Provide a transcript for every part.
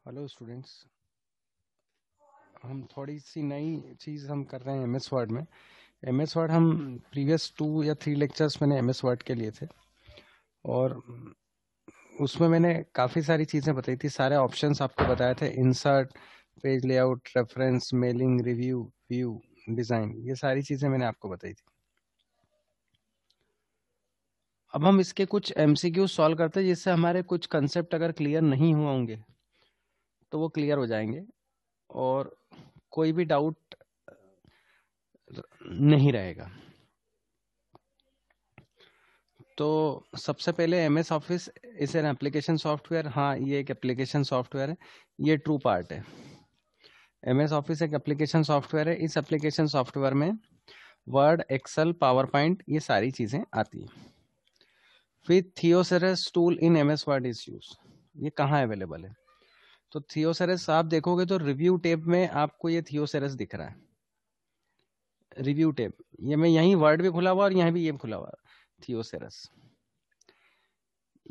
Hello students. हम थोड़ी सी नई चीज़ हम कर रहे हैं एमएस वर्ड में। एमएस वर्ड हम प्रीवियस 2 या 3 लेक्चर्स मैंने एमएस वर्ड के लिए थे, और उसमें मैंने काफ़ी सारी चीज़ें बताई थी। सारे ऑप्शंस आपको बताए थे: insert, page layout, reference, mailing, review, view, design. ये सारी चीज़ें मैंने आपको बताई थी। अब हम इसके कुछ एमसीक्यू सॉल्व करते हैं, जिससे हमारे कुछ कंसेप्ट अगर क्लियर नहीं हुए होंगे तो वो क्लियर हो जाएंगे, और कोई भी डाउट नहीं रहेगा। तो सबसे पहले MS Office is an application software. हाँ, ये एक एप्लीकेशन सॉफ्टवेयर है, ये ट्रू पार्ट है। एमएस ऑफिस एक एप्लीकेशन सॉफ्टवेयर है। इस एप्लीकेशन सॉफ्टवेयर में वर्ड, एक्सेल, पावर पॉइंट, ये सारी चीजें आती हैं। फिर thesaurus tool in MS Word is use. ये कहाँ अवेलेबल है? तो थियोसेरस आप देखोगे तो रिव्यू टैब में आपको ये थियोसेरस दिख रहा है। रिव्यू टैब, ये मैं यहीं वर्ड भी खुला हुआ और यहाँ भी ये खुला हुआ, थियोसेरस।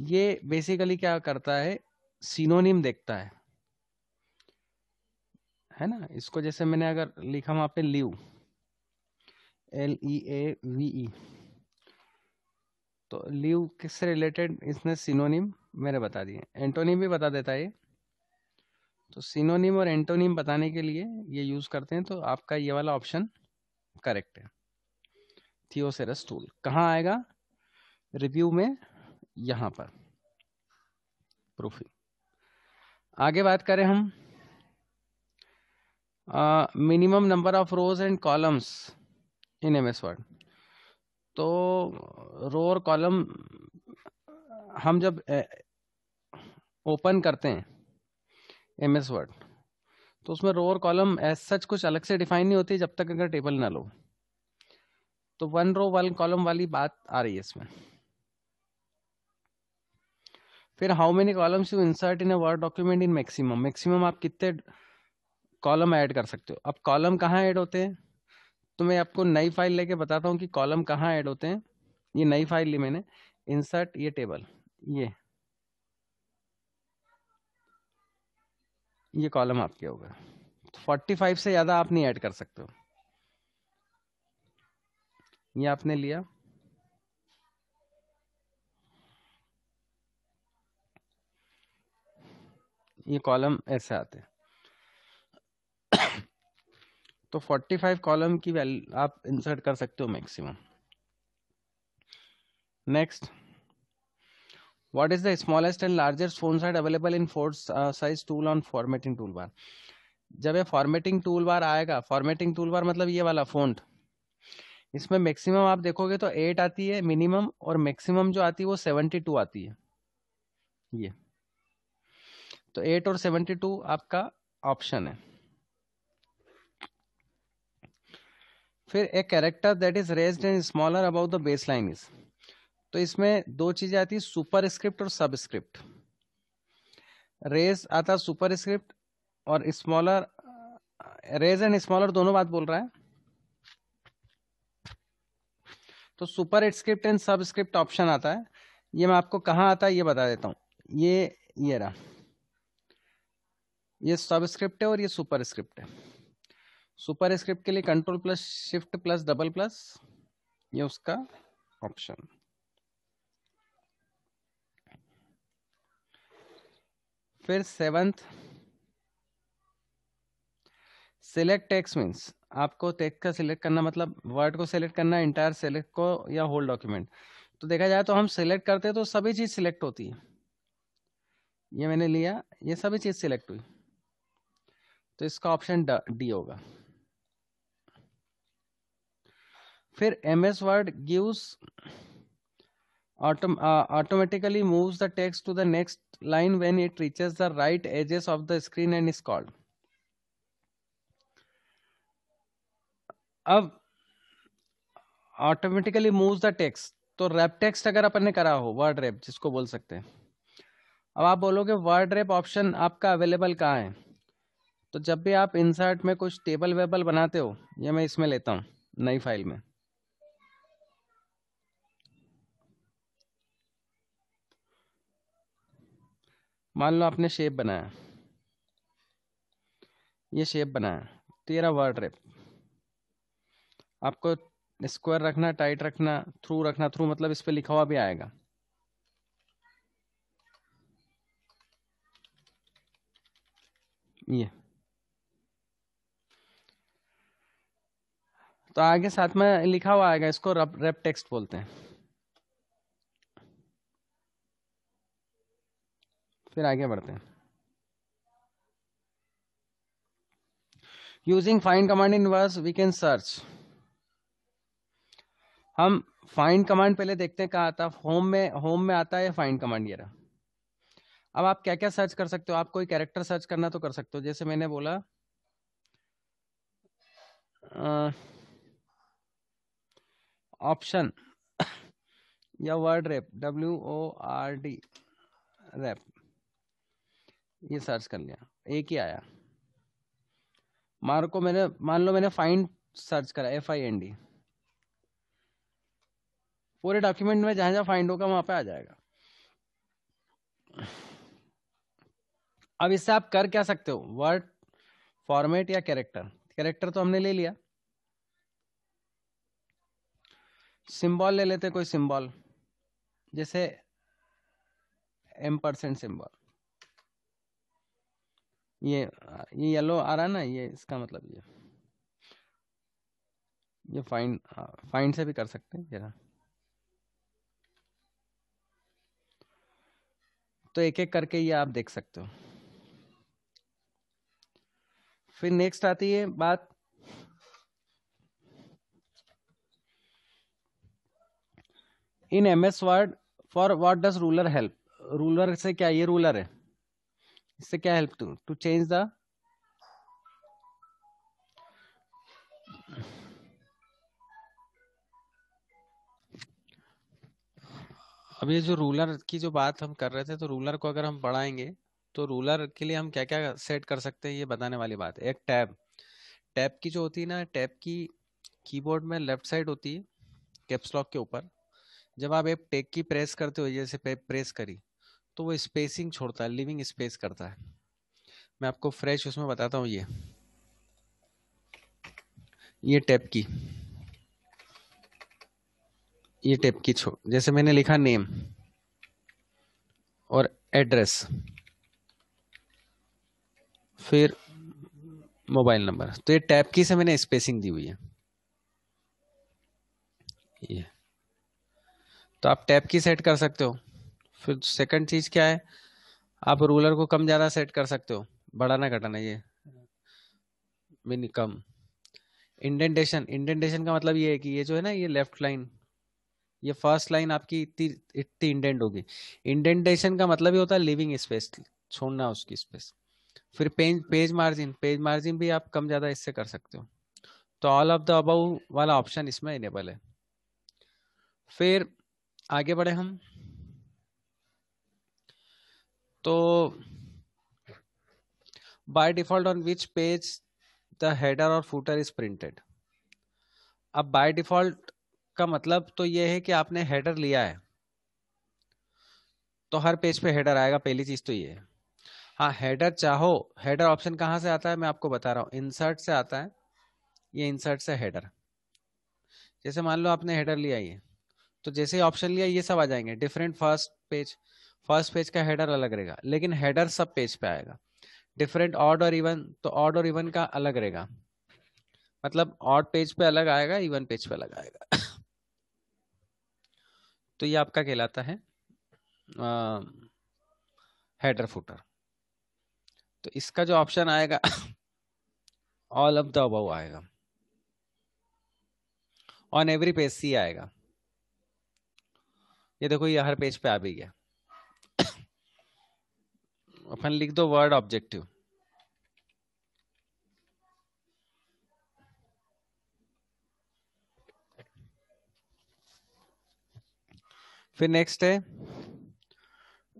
ये बेसिकली क्या करता है, सिनोनिम देखता है ना। इसको जैसे मैंने अगर लिखा वहां पे लीव, LEAVE, तो लीव किससे रिलेटेड, इसने सिनोनिम मेरे बता दिए। एंटोनिम भी बता देता है ये। तो सिनोनिम और एंटोनिम बताने के लिए ये यूज करते हैं। तो आपका ये वाला ऑप्शन करेक्ट है। थियोसेरस टूल कहाँ आएगा? रिव्यू में, यहां पर प्रूफिंग। आगे बात करें हम, minimum number of rose and columns in MS word. तो रो और कॉलम हम जब ओपन करते हैं एमएस वर्ड, तो उसमें रो और कॉलम एज सच कुछ अलग से डिफाइन नहीं होती जब तक अगर टेबल ना लो। तो 1 रो 1 कॉलम वाली बात आ रही है इसमें। फिर how many columns you insert in a word document in maximum. Maximum आप कितने कॉलम ऐड कर सकते हो? अब कॉलम कहाँ ऐड होते हैं, तो मैं आपको नई फाइल लेके बताता हूँ कि कॉलम कहाँ ऐड होते हैं। ये नई फाइल ली मैंने, इंसर्ट, ये टेबल, ये कॉलम आपके हो गए। 45 से ज्यादा आप नहीं ऐड कर सकते हो। ये आपने लिया, ये कॉलम ऐसे आते हैं। तो 45 कॉलम की वैल्यू आप इंसर्ट कर सकते हो maximum. Next, what is the smallest and largest font size available in fort size tool on formatting tool bar. जब ये फॉर्मेटिंग टूल बार आएगा, फॉर्मेटिंग टूल बार मतलब ये वाला फॉन्ट, इसमें मैक्सिमम आप देखोगे तो 8 आती है मिनिमम, और मैक्सिमम जो आती है वो 72 आती है। ये तो 8 और 72 आपका ऑप्शन है। फिर एक character that is raised and smaller about the base line is. तो इसमें दो चीजें आती है, सुपर स्क्रिप्ट और सब स्क्रिप्ट। रेज आता सुपर स्क्रिप्ट, और स्मॉलर, रेज एंड स्मॉलर दोनों बात बोल रहा है। तो सुपर स्क्रिप्ट एंड सब स्क्रिप्ट ऑप्शन आता है। ये मैं आपको कहाँ आता है ये बता देता हूँ। ये रहा, ये सब स्क्रिप्ट है और ये सुपर स्क्रिप्ट है। सुपर स्क्रिप्ट के लिए control plus shift plus double plus, ये उसका ऑप्शन। फिर सेवंथ, सिलेक्ट टेक्स्ट मीन्स, आपको टेक्स्ट का सिलेक्ट करना, मतलब वर्ड को सिलेक्ट करना, इंटायर सिलेक्ट को या होल डॉक्यूमेंट। तो देखा जाए तो हम सिलेक्ट करते हैं तो सभी चीज सिलेक्ट होती है। ये मैंने लिया, ये सभी चीज सिलेक्ट हुई, तो इसका ऑप्शन डी होगा। फिर MS word gives automatically moves the text to the next line when it reaches the right edges of the screen and is called। अब ऑटोमेटिकली मूव्स द टेक्स्ट, तो रैप टेक्स्ट अगर अपन ने करा हो, word rap जिसको बोल सकते हैं। अब आप बोलोगे वर्ड रैप ऑप्शन आपका अवेलेबल कहाँ है? तो जब भी आप इंसर्ट में कुछ टेबल वेबल बनाते हो, ये मैं इसमें लेता हूँ नई फाइल में। मान लो आपने शेप बनाया, ये शेप बनाया, तो ये रहा वर्ड रैप। आपको स्क्वायर रखना, टाइट रखना, थ्रू रखना, थ्रू मतलब इस पे लिखा हुआ भी आएगा। ये तो आगे साथ में लिखा हुआ आएगा, इसको रैप टेक्स्ट बोलते हैं। फिर आगे बढ़ते हैं। Using find command in Word we can search. हम फाइंड कमांड पहले देखते हैं कहाँ आता है। होम में आता है फाइंड कमांड, ये रहा। अब आप क्या क्या सर्च कर सकते हो, आप कोई कैरेक्टर सर्च करना तो कर सकते हो, जैसे मैंने बोला ऑप्शन या वर्ड रैप, WORD रैप, ये सर्च कर लिया, एक ही आया। मान लो मैंने फाइंड सर्च करा, FIND, पूरे डॉक्यूमेंट में जहां जहां फाइंड होगा वहां पे आ जाएगा। अब इससे आप कर क्या सकते हो, वर्ड फॉर्मेट या कैरेक्टर। कैरेक्टर तो हमने ले लिया, सिंबल ले लेते, कोई सिंबल जैसे M% सिंबल। ये येलो आ रहा है ना, ये इसका मतलब ये फाइंड से भी कर सकते हैं जरा। तो एक एक करके ये आप देख सकते हो। फिर नेक्स्ट आती है बात इन MS word for what does ruler help. Ruler से क्या, ये रूलर है, इससे क्या हेल्प टू चेंज द। अब ये जो रूलर की जो बात हम कर रहे थे, तो रूलर को अगर हम बढ़ाएंगे तो रूलर के लिए हम क्या क्या सेट कर सकते हैं, ये बताने वाली बात है। एक टैब, टैब की जो होती है ना, टैब की कीबोर्ड में लेफ्ट साइड होती है कैप्स लॉक के ऊपर। जब आप एक टेक की प्रेस करते हो, जैसे प्रेस करी, तो वो स्पेसिंग छोड़ता है, लिविंग स्पेस करता है। मैं आपको फ्रेश उसमें बताता हूँ। ये टैब की, ये टैब की छोड़, जैसे मैंने लिखा नेम और एड्रेस, फिर मोबाइल नंबर, तो ये टैब की से मैंने स्पेसिंग दी हुई है। ये तो आप टैब की सेट कर सकते हो। फिर सेकंड चीज क्या है, आप रूलर को कम ज्यादा सेट कर सकते हो, बढ़ाना घटाना, ये मिनी कम। इंडेंटेशन, इंडेंटेशन का मतलब ये है कि ये जो है ना, ये लेफ्ट लाइन, ये फर्स्ट लाइन आपकी इतनी इतनी इंडेंट होगी। इंडेंटेशन का मतलब ये होता है लिविंग स्पेस, छोड़ना उसकी स्पेस। फिर पेज मार्जिन, पेज मार्जिन भी आप कम ज्यादा इससे कर सकते हो। तो ऑल ऑफ द अबव वाला ऑप्शन इसमें इनेबल है। फिर आगे बढ़े हम, तो by default on which page the header और फुटर इज प्रिंटेड। अब बाय डिफॉल्ट का मतलब तो ये है कि आपने हेडर लिया है तो हर पेज पे हेडर आएगा, पहली चीज तो ये है। हाँ, हेडर चाहो, हेडर ऑप्शन कहाँ से आता है मैं आपको बता रहा हूँ, इंसर्ट से आता है। ये इंसर्ट से हेडर, जैसे मान लो आपने हेडर लिया ये, तो जैसे ही ऑप्शन लिया ये सब आ जाएंगे डिफरेंट। फर्स्ट पेज का हेडर अलग रहेगा, लेकिन हेडर सब पेज पे आएगा। डिफरेंट ऑड और इवन, तो ऑड और इवन का अलग रहेगा, मतलब ऑड पेज पे अलग आएगा, इवन पेज पे अलग आएगा। तो ये आपका कहलाता है हेडर फुटर। तो इसका जो ऑप्शन आएगा ऑल ऑफ द अबव आएगा, ऑन एवरी पेज सी आएगा। ये देखो, ये हर पेज पे आ भी गया। अपन लिख दो वर्ड ऑब्जेक्टिव। फिर नेक्स्ट है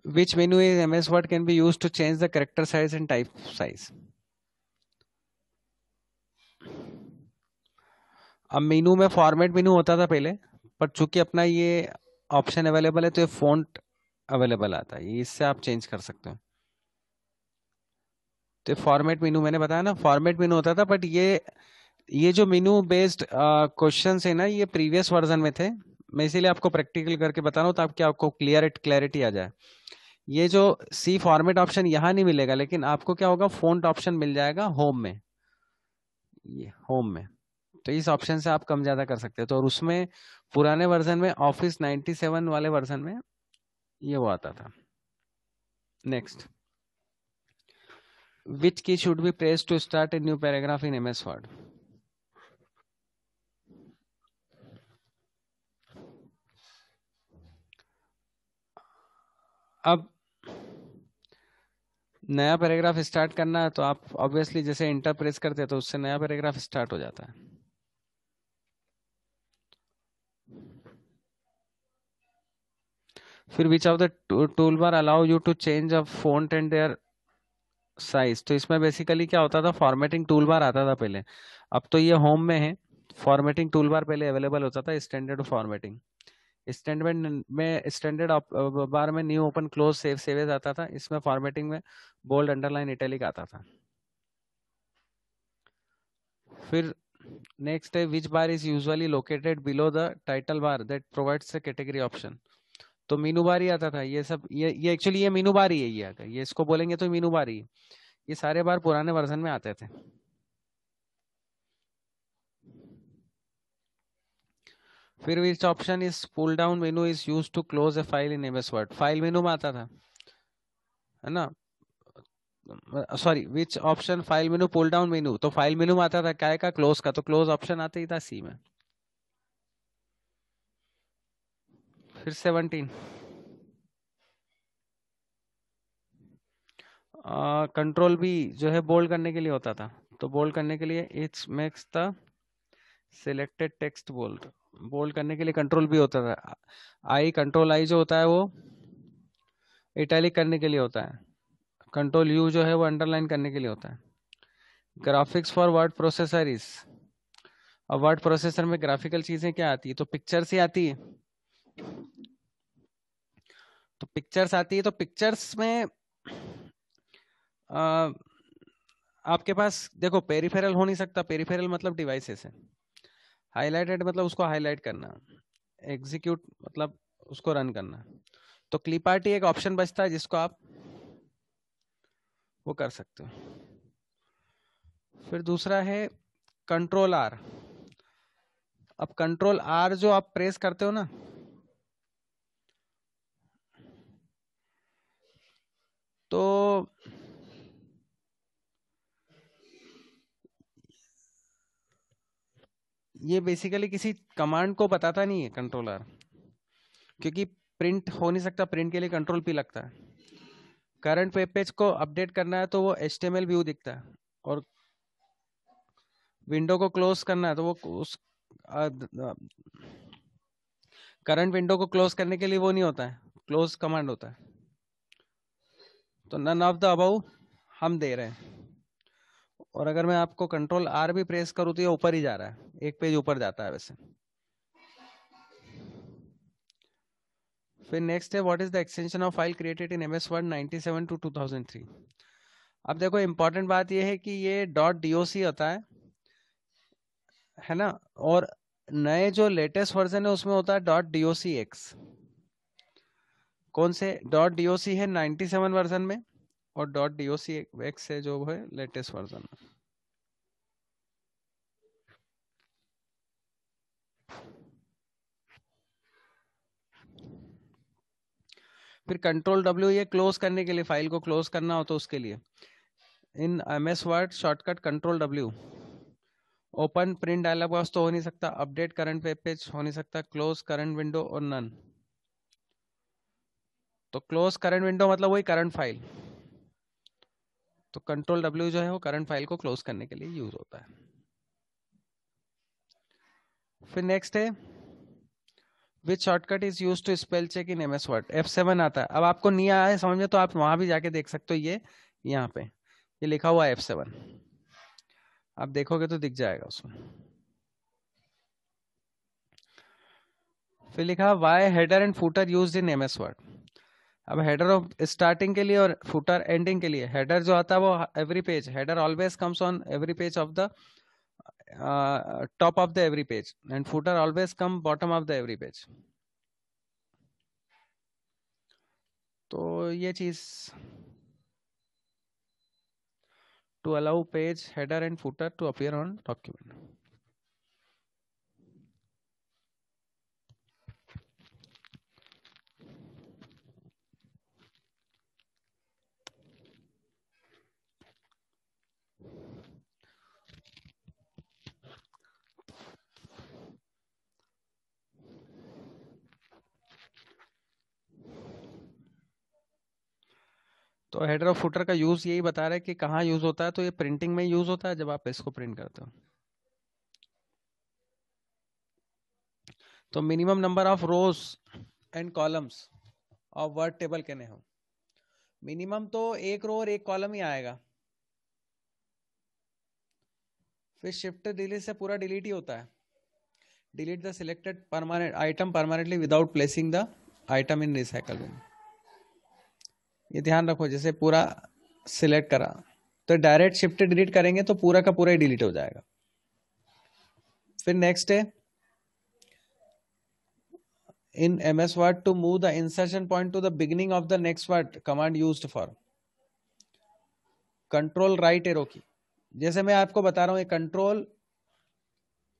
which menu is MS Word can be used to change the character size and type size। अब मेनू में फॉर्मेट मेनू होता था पहले, पर चूंकि अपना ये ऑप्शन अवेलेबल है तो ये फॉन्ट अवेलेबल आता है, ये इससे आप चेंज कर सकते हो। तो फॉर्मेट मेनू मैंने बताया ना, फॉर्मेट मेनू होता था, बट ये जो मेनू बेस्ड क्वेश्चन है ना, ये प्रीवियस वर्जन में थे। मैं इसीलिए आपको प्रैक्टिकल करके बता रहा हूँ ताकि आपको क्लैरिटी आ जाए। ये जो सी फॉर्मेट ऑप्शन यहाँ नहीं मिलेगा, लेकिन आपको क्या होगा, फ़ॉन्ट ऑप्शन मिल जाएगा होम में, ये होम में। तो इस ऑप्शन से आप कम ज्यादा कर सकते हो। तो और उसमें पुराने वर्जन में ऑफिस 97 वाले वर्जन में ये वो आता था। Next, which key should be press to start a new paragraph in MS Word? अब नया पैराग्राफ स्टार्ट करना है तो आप ऑब्वियसली जैसे इंटर प्रेस करते हैं तो उससे नया पैराग्राफ स्टार्ट हो जाता है। फिर which of the tool bar allow you to change a font and their size? तो इसमें बेसिकली क्या होता था, फॉर्मेटिंग टूल बार आता था पहले, अब तो ये होम में है। फॉर्मेटिंग टूल बार पहले अवेलेबल होता था, स्टैंडर्ड फॉर्मेटिंग। स्टैंडर्ड बार में new open close save save as आता था, इसमें फॉर्मेटिंग में बोल्ड अंडरलाइन इटैलिक आता था। फिर नेक्स्ट है, which bar is usually located below the title bar that provides a category option? तो मीनू बार ही आता था ये सब, ये एक्चुअली ये मीनू बार ही है, ये अगर ये इसको बोलेंगे तो मीनू बार ही है। ये सारे बार पुराने वर्जन में आते थे। फिर which option is pull down menu is use to close a file in MS Word? File menu में आता था, है ना। Sorry, which option file menu pull down menu? तो फाइल मेनू में आता था क्या का, क्लोज का, तो क्लोज ऑप्शन आता ही था सी में। फिर 17, कंट्रोल बी जो है बोल्ड करने के लिए होता था। तो बोल्ड करने के लिए it's makes the selected text bold. Bold करने के लिए कंट्रोल बी होता था। आई, कंट्रोल आई जो होता है वो इटैलिक करने के लिए होता है। कंट्रोल यू जो है वो अंडरलाइन करने के लिए होता है। Graphics for word processor is, अब वर्ड प्रोसेसर में ग्राफिकल चीजें क्या आती है, तो पिक्चर्स ही आती है। तो पिक्चर्स आती है, तो पिक्चर्स में आ, आपके पास देखो पेरिफेरल हो नहीं सकता। पेरिफेरल मतलब डिवाइसेस है। हाईलाइटेड मतलब उसको हाईलाइट करना, एग्जीक्यूट मतलब उसको रन करना। तो क्लिप आर्टी एक ऑप्शन बचता है जिसको आप वो कर सकते हो। फिर दूसरा है कंट्रोल आर। अब कंट्रोल आर जो आप प्रेस करते हो ना, तो ये बेसिकली किसी कमांड को बताता नहीं है कंट्रोल आर, क्योंकि प्रिंट हो नहीं सकता, प्रिंट के लिए कंट्रोल पी लगता है। करंट वेब पेज को अपडेट करना है तो वो HTML व्यू दिखता है, और विंडो को क्लोज करना है तो वो उस करंट विंडो को क्लोज करने के लिए वो नहीं होता है, क्लोज कमांड होता है। तो नन ऑफ द अबव हम दे रहे हैं। और अगर मैं आपको कंट्रोल आर भी प्रेस करूँ तो ये ऊपर ही जा रहा है, एक पेज ऊपर जाता है वैसे। फिर नेक्स्ट है, what is the extension of file created in MS Word 97 to 2003? अब देखो इंपॉर्टेंट बात ये है कि ये .doc होता है ना, और नए जो लेटेस्ट वर्जन है उसमें होता है .docx। कौन से .doc है 97 वर्जन में, और .docx है जो है लेटेस्ट वर्जन में। फिर कंट्रोल W ये क्लोज करने के लिए, फाइल को क्लोज करना हो तो उसके लिए इन MS Word shortcut control W। Open print dialogue box तो हो नहीं सकता, अपडेट करंट वेब पेज हो नहीं सकता, क्लोज करंट विंडो और नन। तो क्लोज करंट विंडो मतलब वही करंट फाइल, तो कंट्रोल W जो है वो करंट फाइल को क्लोज करने के लिए यूज होता है। फिर नेक्स्ट है, which shortcut is use to spell check in MS Word? F7 आता है। अब आपको नहीं आया है समझ में तो आप वहां भी जाके देख सकते हो, ये यहाँ पे ये लिखा हुआ है F7, आप देखोगे तो दिख जाएगा उसमें। फिर लिखा why header and footer used in MS Word। अब हेडर ऑफ स्टार्टिंग के लिए और फुटर एंडिंग के लिए, हेडर जो आता है वो every page, header always comes on every page of the top of the every page, and footer always come bottom of the every page. तो ये चीज, to allow page header and footer to appear on document. तो header और footer का use यही बता रहा है कि कहाँ यूज होता है, तो ये प्रिंटिंग में यूज होता है जब आप इसको प्रिंट करते हो। तो minimum number of rose and columns of word table कहने हो, मिनिमम तो एक रो और एक कॉलम ही आएगा। फिर शिफ्ट डिलीट से पूरा डिलीट ही होता है। Delete the selected permanent item permanently without placing the item in recycle bin. ये ध्यान रखो, जैसे पूरा सिलेक्ट करा तो डायरेक्ट शिफ्ट डिलीट करेंगे तो पूरा का पूरा ही डिलीट हो जाएगा। फिर नेक्स्ट है in MS Word to move the insertion point to the beginning of the next word, command used for control right arrow की। जैसे मैं आपको बता रहा हूं, ये कंट्रोल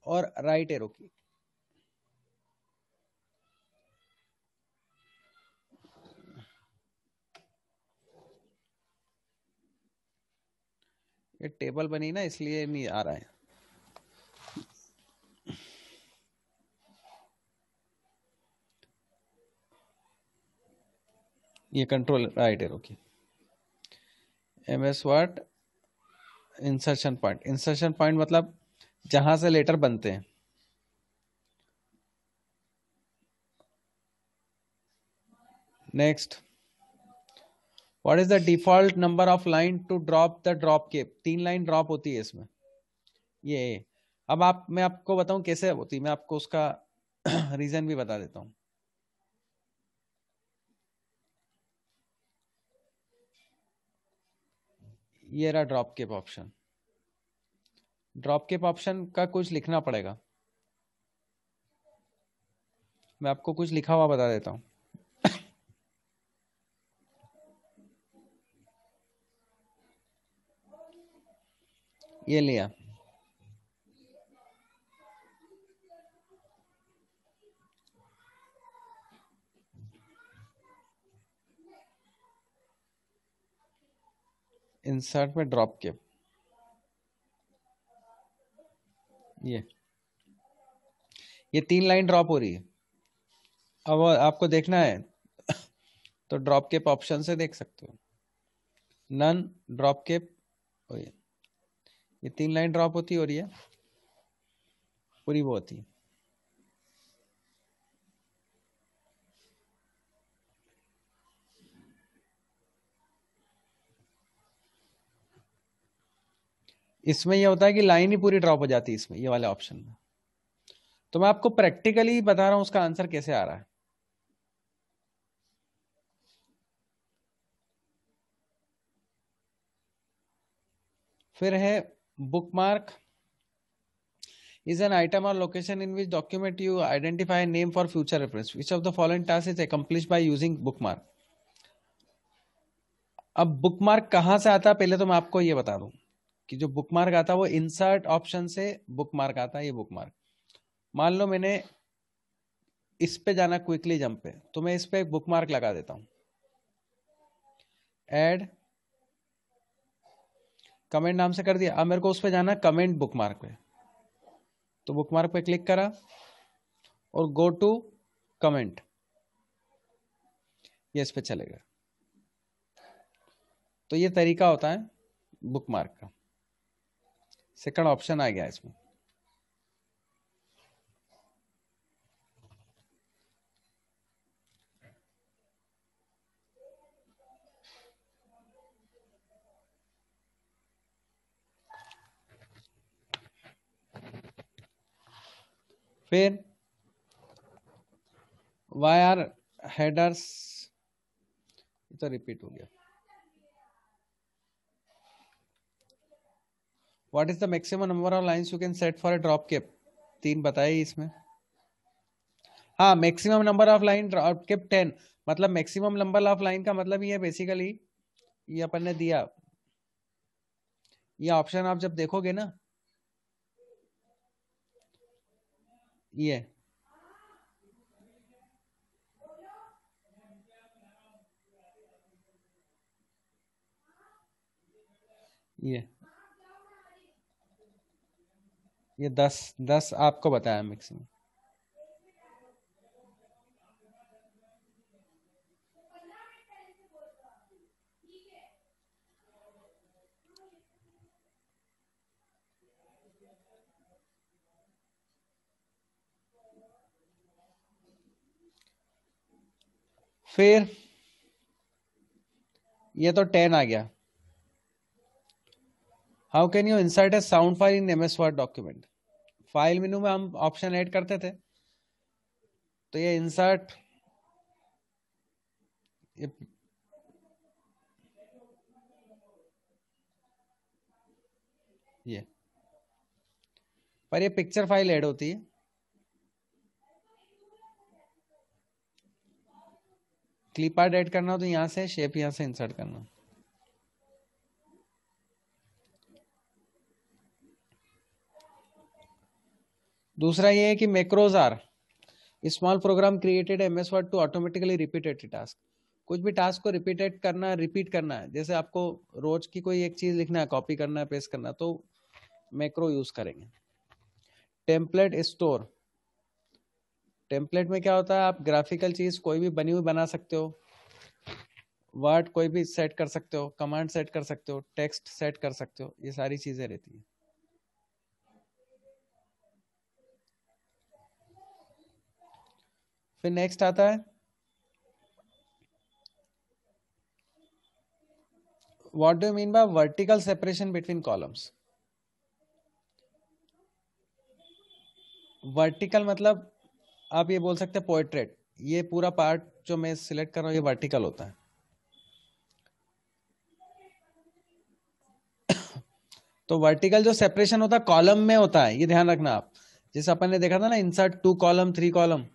और राइट एरो की। ये टेबल बनी ना, इसलिए नहीं आ रहा है। ये control right arrow key. MS Word insertion point, insertion point मतलब जहां से लेटर बनते हैं। Next, what is the default number of line to drop the drop cap. 3 line drop होती है इसमें। ये अब मैं आपको बताऊं कैसे होती है, मैं आपको उसका रीजन भी बता देता हूं। ये रहा drop cap option. Drop cap option का कुछ लिखना पड़ेगा, मैं आपको कुछ लिखा हुआ बता देता हूं। ये लिया, इंसर्ट में ड्रॉप केप, ये 3 लाइन ड्रॉप हो रही है। अब आपको देखना है तो ड्रॉप केप ऑप्शन से देख सकते हो। नन ड्रॉप केप, ये 3 लाइन ड्रॉप होती है और ये पूरी वो होती है। इसमें ये होता है कि लाइन ही पूरी ड्रॉप हो जाती है इसमें, ये वाले ऑप्शन में। तो मैं आपको प्रैक्टिकली बता रहा हूं उसका आंसर कैसे आ रहा है। फिर है bookmark is an item or location in which document you identify a name for future reference. Which of the following tasks is accomplished by using bookmark? अब बुकमार्क कहां से आता है, पहले तो मैं आपको ये बता दूं कि जो बुकमार्क आता है वो इंसर्ट ऑप्शन से बुकमार्क आता है। ये बुकमार्क, मान लो मैंने इस पे जाना क्विकली जंप पे, तो मैं इस पे एक बुकमार्क लगा देता हूं। ऐड कमेंट नाम से कर दिया। अब मेरे को उस पे जाना कमेंट बुकमार्क पे, तो बुकमार्क पे क्लिक करा और गो टू कमेंट, ये इस पे चलेगा। तो ये तरीका होता है बुकमार्क का। सेकंड ऑप्शन आ गया इसमें। फिर why are headers तो रिपीट हो गया। What is the maximum number of lines you can set for a drop cap? 3 बताए इसमें। हाँ, maximum number of line drop cap 10, मतलब मैक्सिमम नंबर ऑफ लाइन का मतलब ये बेसिकली ये अपन ने दिया, ये ऑप्शन आप जब देखोगे ना, ये ये 10 आपको बताया मैक्सिमम। फिर ये तो 10 आ गया। How can you insert A sound file in MS word document? File menu में हम ऑप्शन ऐड करते थे, तो ये इंसर्ट, ये पर ये पिक्चर फाइल ऐड होती है। क्लिप आर्ट ऐड करना हो तो यहां से शेप यहां से इंसर्ट करना। दूसरा ये है कि macros are small program created MS Word to automatically repeated task. कुछ भी टास्क को रिपीट करना है, जैसे आपको रोज की कोई एक चीज लिखना है, कॉपी करना है, पेस्ट करना है, तो मैक्रो यूज करेंगे। टेम्पलेट स्टोर, टेम्पलेट में क्या होता है, आप ग्राफिकल चीज कोई भी बनी हुई बना सकते हो, वर्ड कोई भी सेट कर सकते हो, कमांड सेट कर सकते हो, टेक्स्ट सेट कर सकते हो, ये सारी चीजें रहती है। फिर नेक्स्ट आता है what do you mean by vertical separation between columns? Vertical मतलब आप ये बोल सकते हैं पोर्ट्रेट, ये पूरा पार्ट जो मैं सिलेक्ट कर रहा हूं ये वर्टिकल होता है। तो वर्टिकल जो सेपरेशन होता है कॉलम में होता है, ये ध्यान रखना आप। जैसे अपन ने देखा था ना, इंसर्ट 2 कॉलम 3 कॉलम,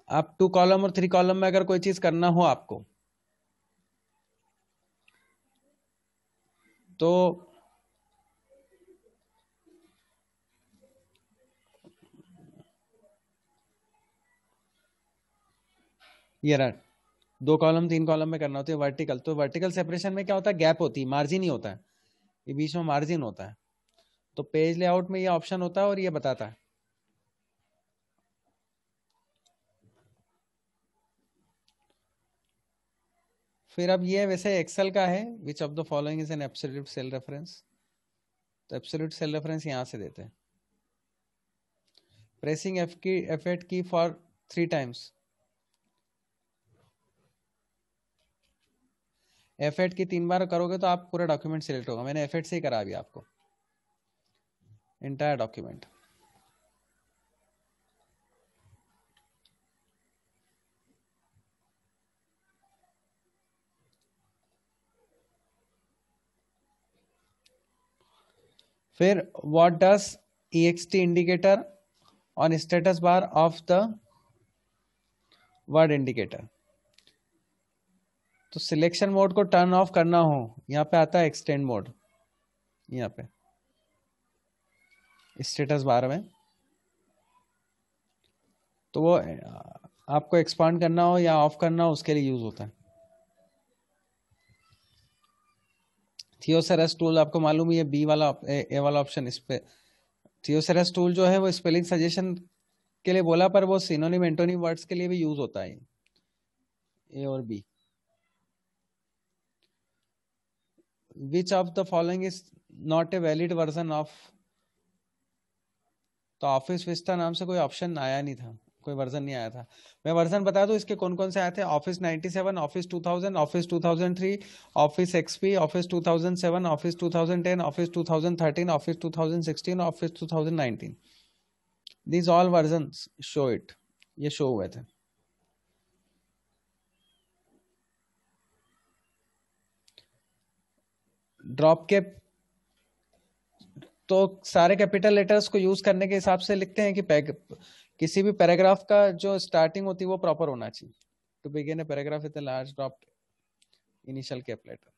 आप 2 कॉलम और 3 कॉलम में अगर कोई चीज करना हो आपको, तो ये रहा 2 कॉलम 3 कॉलम में करना होता है वर्टिकल। तो वर्टिकल सेपरेशन में क्या होता है, गैप होती है, मार्जिन ही होता है, ये बीच में मार्जिन होता है। तो पेज लेआउट में ये ऑप्शन होता है और ये बताता है। फिर अब ये वैसे एक्सेल का है, which of the following is an absolute cell reference? तो एब्सोल्यूट सेल रेफरेंस यहां से देते हैं। प्रेसिंग F8 की फॉर 3 टाइम्स, F8 की 3 बार करोगे तो आप पूरा डॉक्यूमेंट सिलेक्ट होगा। मैंने F8 से ही करा अभी आपको इंटायर डॉक्यूमेंट। फिर what does ext indicator on status bar of the word indicator? तो सिलेक्शन मोड को टर्न ऑफ करना हो, यहाँ पे आता है एक्सटेंड मोड, यहाँ पे स्टेटस बार में। तो वो आपको एक्सपांड करना हो या ऑफ करना हो उसके लिए यूज होता है। थियोसेरस टूल आपको मालूम है, ये बी वाला ए वाला ऑप्शन, इस पे थियोसेरस टूल जो है वो स्पेलिंग सजेशन के लिए बोला, पर वो सिनोनिम एंटोनिम वर्ड्स के लिए भी यूज होता है, ए और B. Which of the following is not a valid version of? तो ऑफिस विस्टा नाम से कोई ऑप्शन आया नहीं था, कोई वर्जन नहीं आया था। मैं वर्जन बता दूं इसके कौन कौन से आए थे। Office 97, office 2000, office 2003, office XP, office 2007, office 2010, office 2013, office 2016, office 2019। These all version show it, ये शो हुए थे। ड्रॉप के तो सारे कैपिटल लेटर्स को यूज करने के हिसाब से लिखते हैं कि किसी भी पैराग्राफ का जो स्टार्टिंग होती है वो प्रॉपर होना चाहिए। To begin a paragraph with a large drop initial cap letter.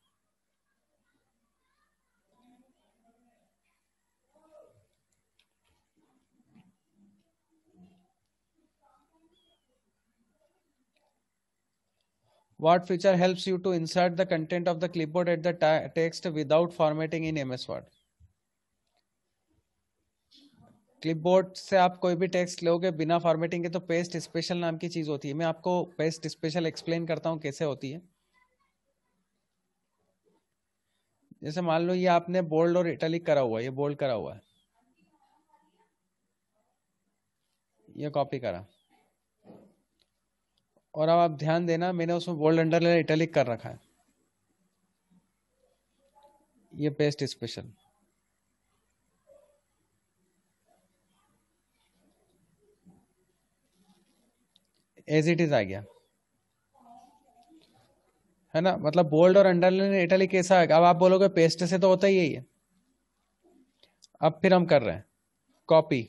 What feature helps you to insert the content of the clipboard at the text without formatting in MS Word? Clipboard से आप कोई भी text लोगे बिना formatting के तो paste special नाम की चीज होती है। मैं आपको पेस्ट स्पेशल एक्सप्लेन करता हूं कैसे होती है। जैसे मान लो ये आपने बोल्ड और इटैलिक करा हुआ है, ये बोल्ड करा हुआ है, ये कॉपी करा, और अब आप ध्यान देना मैंने उसमें बोल्ड अंडरलाइन इटैलिक कर रखा है, ये paste special as it is आ गया है ना। मतलब बोल्ड और अंडरलाइन इटैलिक कैसा है? अब आप बोलोगे पेस्ट से तो होता ही यही है। अब फिर हम कर रहे हैं copy,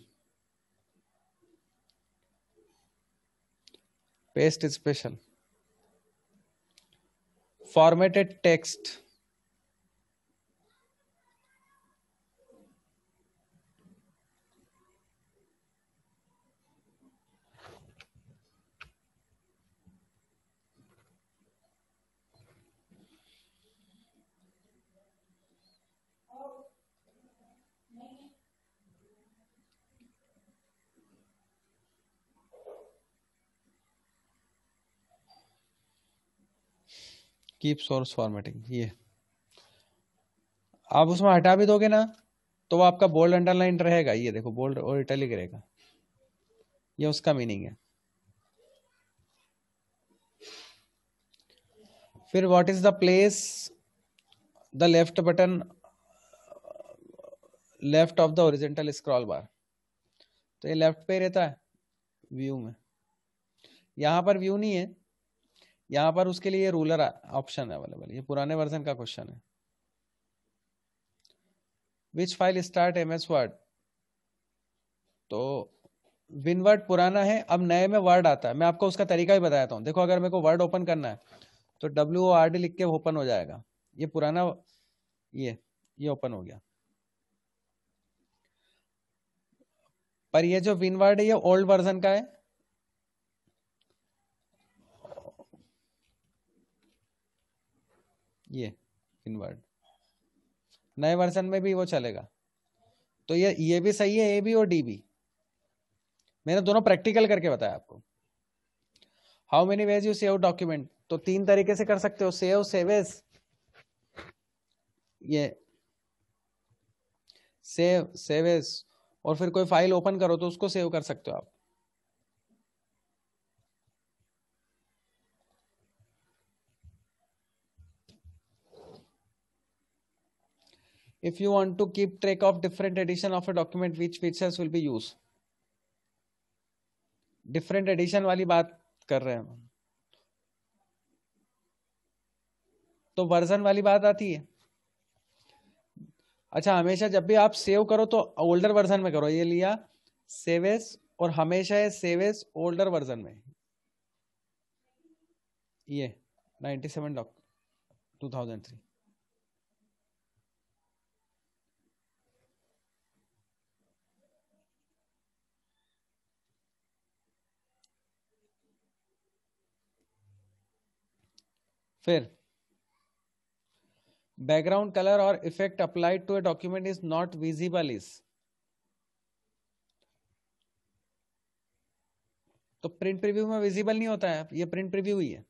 paste special, formatted text, keep source formatting. ये आप उसमें हटा भी दोगे ना तो वो आपका बोल्ड अंडरलाइन रहेगा। ये देखो बोल्ड और इटैलिक रहेगा, ये उसका मीनिंग है। फिर what is the place the left button left of the horizontal scroll बार? तो ये लेफ्ट पे रहता है व्यू में। यहां पर व्यू नहीं है, यहां पर उसके लिए रूलर ऑप्शन अवेलेबल। ये पुराने वर्जन का क्वेश्चन है। विच फाइल स्टार्ट MS वर्ड? तो विनवर्ड पुराना है, अब नए में वर्ड आता है। मैं आपको उसका तरीका भी बताता हूँ। देखो अगर मेरे को वर्ड ओपन करना है तो WORD लिख के ओपन हो जाएगा। ये पुराना, ये ओपन हो गया। पर ये जो विनवर्ड है ये ओल्ड वर्जन का है, ये विनवर्ड नए वर्जन में भी वो चलेगा। तो ये भी सही है, A भी और D भी। मैंने दोनों प्रैक्टिकल करके बताया आपको। How many ways you save document? तो 3 तरीके से कर सकते हो, सेव एज, ये सेव एज, और फिर कोई फाइल ओपन करो तो उसको सेव कर सकते हो आप। If you want to keep track of different edition of a document, which features will be used? Different edition वाली बात कर रहे हैं तो वर्जन वाली बात आती है। अच्छा, हमेशा जब भी आप सेव करो तो ओल्डर वर्जन में करो। ये लिया सेव एज, और हमेशा ये सेव एज ओल्डर वर्जन में। ये 2003। फिर बैकग्राउंड कलर और effect applied to a document is not visible is. तो प्रिंट प्रीव्यू में विजिबल नहीं होता है, ये प्रिंट प्रीव्यू ही है।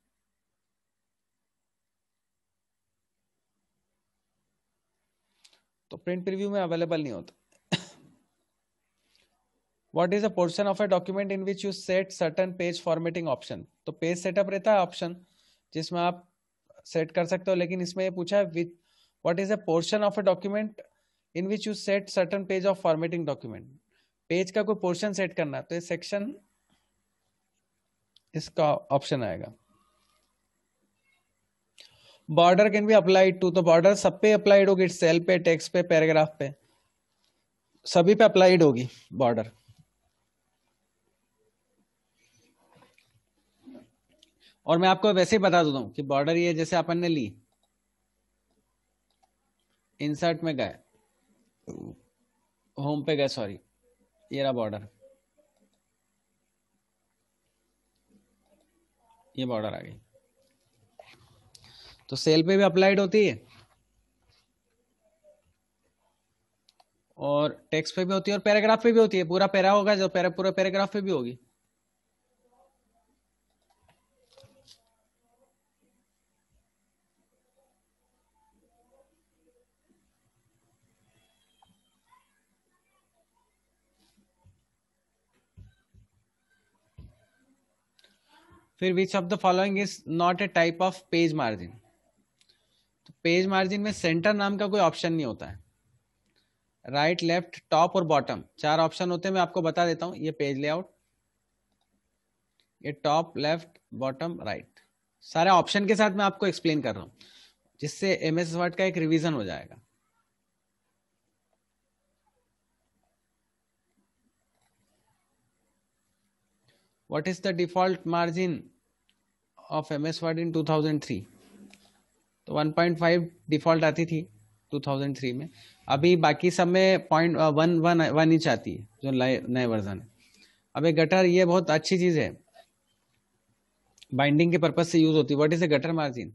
तो प्रिंट प्रीव्यू में अवेलेबल नहीं होता। What is a portion of a document in which you set certain page formatting option? तो पेज सेटअप रहता है ऑप्शन जिसमें आप सेट कर सकते हो, लेकिन इसमें ये पूछा है what is a portion of a document in which you set certain page of formatting document? Page का कोई पोर्शन सेट करना है तो ये सेक्शन, इसका ऑप्शन आएगा। Border can be applied to, तो बॉर्डर सब पे अप्लाइड होगी, सेल पे, टेक्स्ट पे, पैराग्राफ पे, सभी पे अप्लाइड होगी बॉर्डर। और मैं आपको वैसे ही बता देता हूं कि बॉर्डर ये जैसे अपन ने ली, इंसर्ट में गए, होम पे गए, सॉरी, ये रहा बॉर्डर, ये बॉर्डर आ गई, तो सेल पे भी अप्लाइड होती है और टेक्स्ट पे भी होती है और पैराग्राफ पे भी होती है। पूरा पैरा होगा जो पूरा पैराग्राफ पे भी होगी। फिर which of the following is not A type of page margin. तो पेज मार्जिन में सेंटर नाम का कोई ऑप्शन नहीं होता है। राइट, लेफ्ट, टॉप और बॉटम, चार ऑप्शन होते हैं। मैं आपको बता देता हूं, ये पेज लेआउट, ये टॉप, लेफ्ट, बॉटम, राइट, सारे ऑप्शन के साथ मैं आपको एक्सप्लेन कर रहा हूं, जिससे एमएस वर्ड का एक रिवीजन हो जाएगा। What is the default margin of MS word in 2003? तो 1.5 डिफॉल्ट आती थी 2003 में। अभी बाकी सब में 0.1 इंच आती है जो नए वर्जन है। अब एक गटर, ये बहुत अच्छी चीज है, बाइंडिंग के पर्पज से यूज होती है। What is a gutter margin?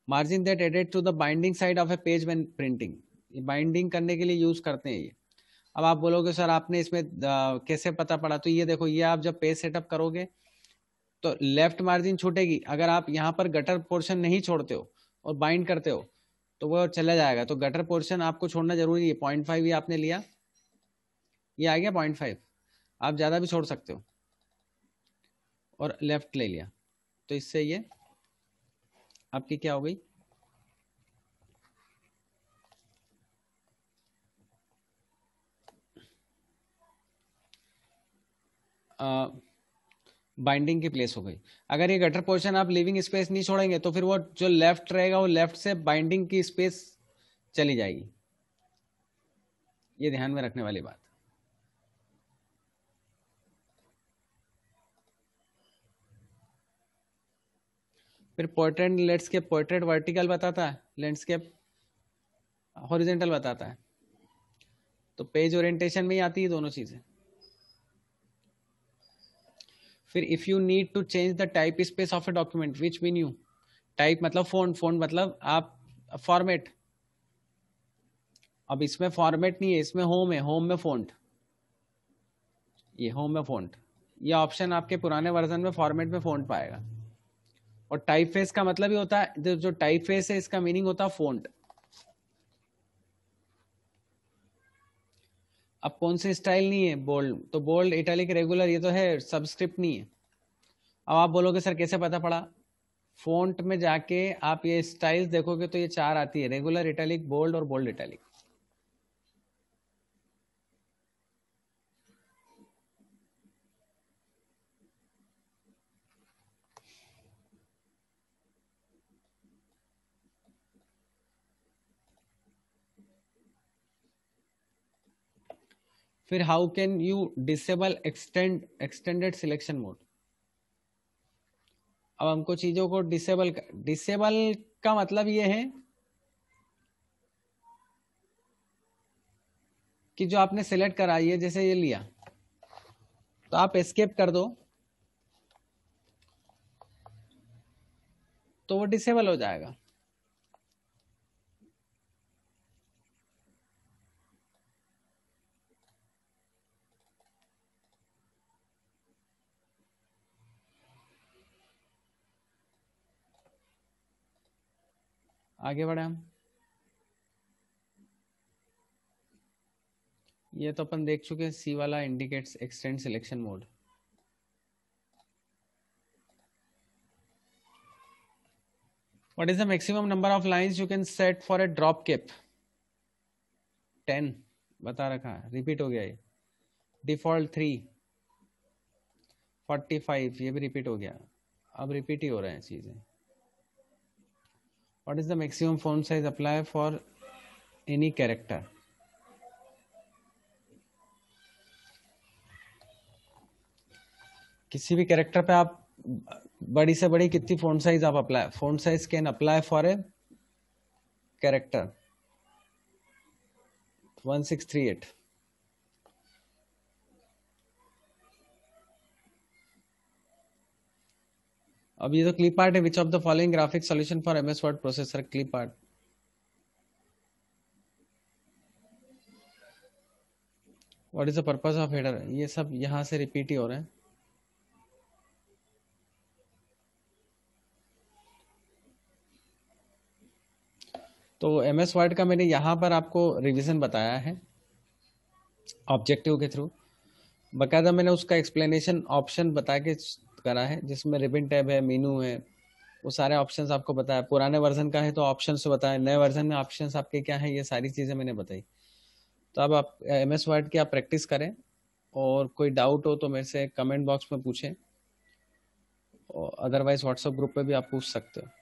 Margin that added to the binding side of a page when printing. ये बाइंडिंग करने के लिए यूज करते हैं ये। अब आप बोलोगे सर आपने इसमें कैसे पता पड़ा? तो ये देखो, ये आप जब पेज सेटअप करोगे तो लेफ्ट मार्जिन छूटेगी। अगर आप यहाँ पर गटर पोर्शन नहीं छोड़ते हो और बाइंड करते हो तो वो चला जाएगा। तो गटर पोर्शन आपको छोड़ना जरूरी है। 0.5 ये आपने लिया, ये आ गया 0.5। आप ज्यादा भी छोड़ सकते हो और लेफ्ट ले लिया, तो इससे ये आपकी क्या हो गई, बाइंडिंग की प्लेस हो गई। अगर ये गटर पोर्शन आप लिविंग स्पेस नहीं छोड़ेंगे तो फिर वो जो लेफ्ट रहेगा वो लेफ्ट से बाइंडिंग की स्पेस चली जाएगी। ये ध्यान में रखने वाली बात। फिर पोर्ट्रेट लैंडस्केप, पोर्ट्रेट वर्टिकल बताता है, लैंडस्केप हॉरिजॉन्टल बताता है। तो पेज ओरिएंटेशन में ही आती है दोनों चीजें। फिर if you need to change the type space of a document which mean you, type मतलब फोन, फोन मतलब आप फॉर्मेट। अब इसमें फॉर्मेट नहीं है, इसमें होम है, होम में फोंट, ये होम में फोंट, ये ऑप्शन आपके पुराने वर्जन में फॉर्मेट में फोंट पाएगा। और टाइप फेस का मतलब ही होता है, जो टाइप फेस है इसका मीनिंग होता है फोंट। अब कौन से स्टाइल नहीं है? बोल्ड, तो बोल्ड, इटैलिक, रेगुलर, ये तो है, सबस्क्रिप्ट नहीं है। अब आप बोलोगे सर कैसे पता पड़ा? फोंट में जाके आप ये स्टाइल्स देखोगे तो ये चार आती है, रेगुलर, इटैलिक, बोल्ड और बोल्ड इटैलिक। फिर how can you disable extended selection mode? अब हमको चीजों को डिसेबल का मतलब ये है कि जो आपने सिलेक्ट करा, ये जैसे ये लिया तो आप एस्केप कर दो तो वो डिसेबल हो जाएगा। आगे बढ़े हम। ये तो अपन देख चुके हैं, सी वाला indicates extend selection mode. What is the maximum number of lines you can set for a drop cap? 10 बता रखा है, रिपीट हो गया ये। डिफॉल्ट 3, 45 ये भी रिपीट हो गया। अब रिपीट ही हो रहे हैं चीजें। What is the maximum font size apply for any character? किसी भी कैरेक्टर पे आप बड़ी से बड़ी कितनी फॉन्ट साइज आप apply, font size can apply for a character? 1638। अब ये तो क्लिप पार्ट है। Which of the following graphic solution for MS word processor? Clip part. What is the purpose of header? ये सब यहां से रिपीट ही हो रहे हैं। तो एमएस वर्ड का मैंने यहाँ पर आपको रिवीजन बताया है ऑब्जेक्टिव के थ्रू। बाकायदा मैंने उसका एक्सप्लेनेशन ऑप्शन बता के करा है, जिसमें रिबन टैब है, मेनू है, वो सारे ऑप्शंस आपको बताया। पुराने वर्जन का है तो ऑप्शंस बताए, नए वर्जन में ऑप्शंस आपके क्या है, ये सारी चीज़ें मैंने बताई। तो अब आप एमएस वर्ड की आप प्रैक्टिस करें, और कोई डाउट हो तो मेरे से कमेंट बॉक्स में पूछें, और अदरवाइज व्हाट्सएप ग्रुप पे भी आप पूछ सकते हो।